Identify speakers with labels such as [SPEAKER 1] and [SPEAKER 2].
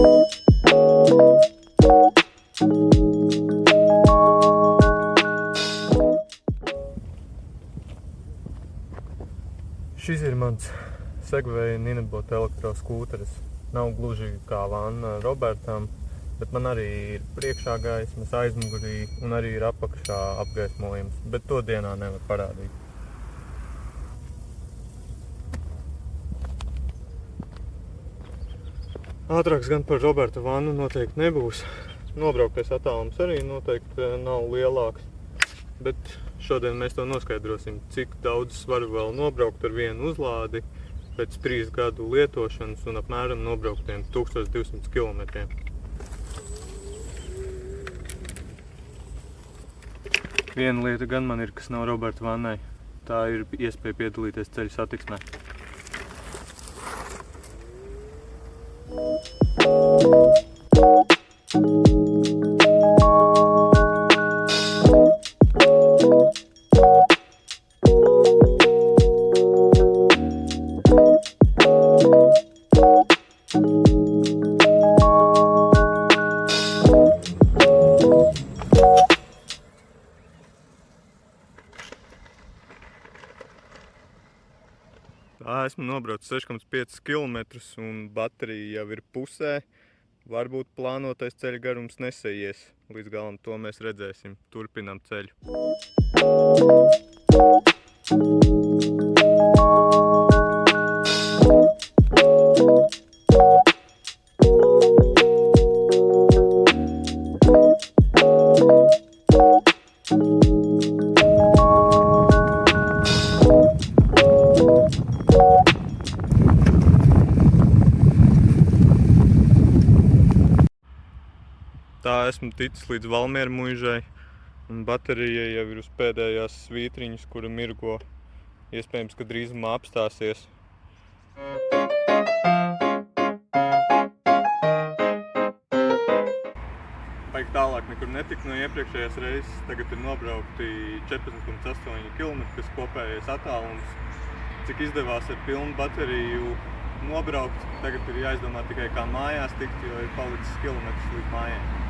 [SPEAKER 1] Šis ir mans Segway Ninebot elektroskūteris. Nav gluži kā vanna Robertam, bet man arī ir priekšā gaismas, aizmugurī un arī ir apakšā apgaismojums, bet to dienā nevar parādīt. Ātrāks gan par Roberta vannu noteikti nebūs. Nobrauktais attālums arī noteikti nav lielāks, bet šodien mēs to noskaidrosim, cik daudz varu vēl nobraukt ar vienu uzlādi pēc 3 gadu lietošanas un apmēram nobrauktiem 1200 km. Viena lieta gan man ir, kas nav Roberta vannai. Tā ir iespēja piedalīties ceļu satiksmē. Esmu nobraucis 6,5 km un baterija jau ir pusē. Varbūt plānotais ceļa garums nesaies. Līdz galam to mēs redzēsim. Turpinām ceļu. Tā esmu ticis līdz Valmiera muižai, un baterija jau ir uz pēdējās svītriņas, kura mirgo. Iespējams, ka drīzumā apstāsies. Baigi tālāk nekur netika no iepriekšējās reizes. Tagad ir nobraukti 14,8 km, kas kopējais attālums. Cik izdevās ar pilnu bateriju nobraukt, tagad ir jāizdomā tikai kā mājās tikt, jo ir palicis kilometrs līdz mājai.